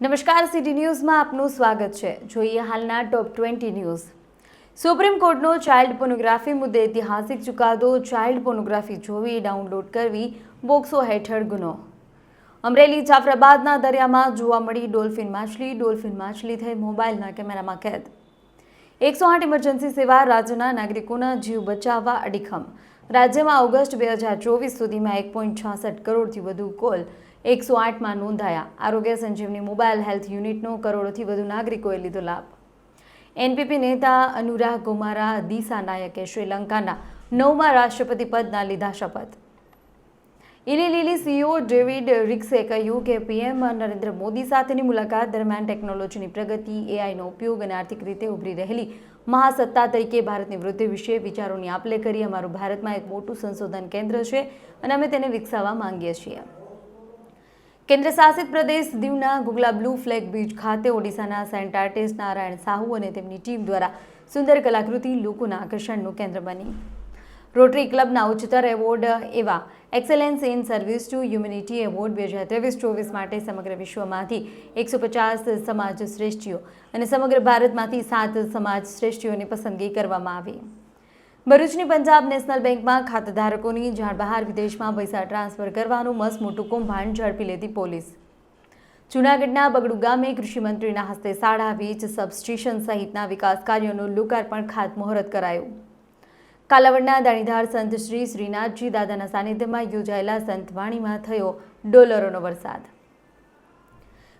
નમસ્કાર, સિટી ન્યૂઝમાં આપનું સ્વાગત છે। જોઈએ હાલના ટોપ 20 ન્યૂઝ। સુપ્રીમ કોર્ટનો ચાઇલ્ડ પોર્નોગ્રાફી મુદ્દે ઐતિહાસિક ચુકાદો। ચાઇલ્ડ પોર્નોગ્રાફી જોવી, ડાઉનલોડ કરવી પોક્સો હેઠળ ગુનો। અમરેલી જાફરાબાદના દરિયામાં જોવા મળી ડોલ્ફિન માછલી। ડોલ્ફિન માછલી થઈ મોબાઈલના કેમેરામાં કેદ। 108 ઇમરજન્સી સેવા રાજ્યના નાગરિકોના જીવ બચાવવા અડીખમ। રાજ્યમાં ઓગસ્ટ 2024 સુધીમાં 1.66 કરોડથી વધુ કોલ 108માં નોંધાયા। આરોગ્ય સંજીવની મોબાઈલ હેલ્થ યુનિટનો કરોડોથી વધુ નાગરિકોએ લીધો લાભ। એનપીપી નેતા અનુરાગ કુમારા દિસાનાયકે શ્રીલંકાના 9મા રાષ્ટ્રપતિ પદના લીધા શપથ। ઇલી લીલી સીઈઓ ડેવિડ રિક્સે કહ્યું કે પીએમ નરેન્દ્ર મોદી સાથેની મુલાકાત દરમિયાન ટેકનોલોજીની પ્રગતિ, એઆઈનો ઉપયોગ અને આર્થિક રીતે ઉભરી રહેલી મહાસત્તા તરીકે ભારતની વૃદ્ધિ વિશે વિચારોની આપ-લે કરી। અમારું ભારતમાં એક મોટું સંશોધન કેન્દ્ર છે અને અમે તેને વિકસાવવા માંગીએ છીએ। કેન્દ્ર શાસિત પ્રદેશ દીવના ગુગલા બ્લુ ફ્લેગ બીચ ખાતે ઓડિશાના સેન્ટ આર્ટિસ્ટ નારાયણ સાહુ અને તેમની ટીમ દ્વારા સુંદર કલાકૃતિ લોકોના આકર્ષણનું કેન્દ્ર બની। રોટરી ક્લબના ઉચ્ચતર એવોર્ડ એવા excellence in service two humanity award 2023-24 માટે સમગ્ર વિશ્વમાંથી 150 સમાજ શ્રેષ્ઠીઓ અને સમગ્ર ભારતમાંથી 7 સમાજ શ્રેષ્ઠીઓની પસંદગી કરવામાં આવી। ભરૂચની પંજાબ નેશનલ બેંકમાં ખાતાધારકોની જાણ બહાર, વિદેશમાં પૈસા ટ્રાન્સફર કરવાનું મસમોટું કૌભાંડ ઝડપી લેતી પોલીસ। જૂનાગઢના બગડુ ગામે કૃષિમંત્રીના હસ્તે શાળા, વીજ સબસ્ટેશન સહિતના વિકાસ કાર્યોનું લોકાર્પણ ખાતમુહૂર્ત કરાયું। કાલાવડના દાણીધાર સંત શ્રી શ્રીનાથજી દાદાના સાનિધ્યમાં યોજાયેલા સંતવાણીમાં થયો ડોલરોનો વરસાદ।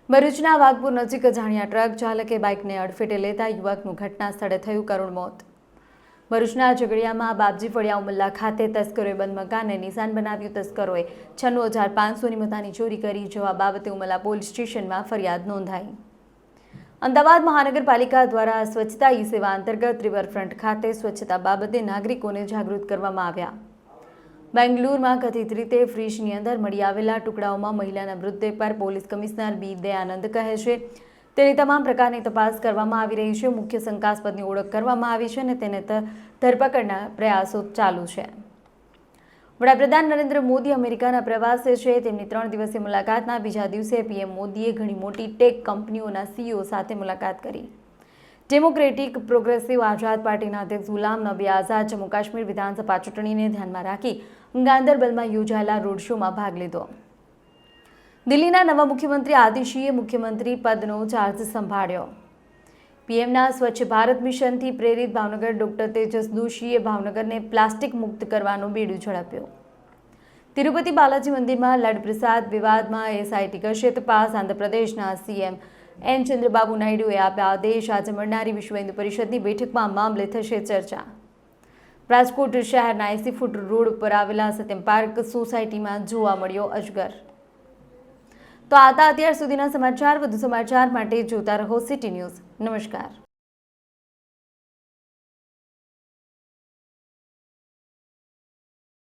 ભરૂચના વાઘપુર નજીક અજાણ્યા ટ્રક ચાલકે બાઇકને અડફેટે લેતા યુવકનું ઘટના સ્થળે થયું કરુણ મોત। ભરૂચના ઝઘડિયામાં બાપજી ફળિયા ઉમલ્લા ખાતે તસ્કરોએ બંધ મકાનને નિશાન બનાવ્યું। તસ્કરોએ 96,500ની મતાની ચોરી કરી જવા બાબતે ઉમલ્લા પોલીસ સ્ટેશનમાં ફરિયાદ નોંધાઈ। અમદાવાદ મહાનગરપાલિકા દ્વારા સ્વચ્છતા ઈ સેવા અંતર્ગત રિવરફ્રન્ટ ખાતે સ્વચ્છતા બાબતે નાગરિકોને જાગૃત કરવામાં આવ્યા। બેંગ્લુરુમાં કથિત રીતે ફ્રીજની અંદર મળી આવેલા ટુકડાઓમાં મહિલાના મૃતદેહ પર પોલીસ કમિશનર બી દયાનંદ કહે છે તેની તમામ પ્રકારની તપાસ કરવામાં આવી રહી છે। મુખ્ય શંકાસ્પદની ઓળખ કરવામાં આવી છે અને તેને ધરપકડના પ્રયાસો ચાલુ છે। વડાપ્રધાન નરેન્દ્ર મોદી અમેરિકાના પ્રવાસે છે। તેમની 3 દિવસીય મુલાકાતના બીજા દિવસે પીએમ મોદીએ ઘણી મોટી ટેક કંપનીઓના સીઈઓ સાથે મુલાકાત કરી। ડેમોક્રેટિક પ્રોગ્રેસિવ આઝાદ પાર્ટીના અધ્યક્ષ ગુલામ નબી આઝાદ જમ્મુ કાશ્મીર વિધાનસભા ચૂંટણીને ધ્યાનમાં રાખી ગાંદરબલમાં યોજાયેલા રોડ શોમાં ભાગ લીધો। દિલ્હીના નવા મુખ્યમંત્રી આતિશીએ મુખ્યમંત્રી પદનો ચાર્જ સંભાળ્યો। પીએમના સ્વચ્છ ભારત મિશનથી પ્રેરિત ભાવનગર ડોક્ટર તેજસ દોશીએ ભાવનગરને પ્લાસ્ટિક મુક્ત કરવાનું બીડું ઝડપ્યું। તિરુપતિ બાલાજી મંદિરમાં લડ પ્રસાદ વિવાદમાં એસઆઈટી કરશે તપાસ। આંધ્રપ્રદેશના સીએમ એન ચંદ્રબાબુ નાયડુએ આપ્યા આદેશ। આજે મળનારી વિશ્વ હિન્દુ પરિષદની બેઠકમાં મામલે થશે ચર્ચા। રાજકોટ શહેરના 80 ફૂટ રોડ પર આવેલા સત્યમ પાર્ક સોસાયટીમાં જોવા મળ્યો અજગર। તો આ હતા અત્યાર સુધીના સમાચાર। વધુ સમાચાર માટે જોતા રહો સિટી ન્યૂઝ। નમસ્કાર।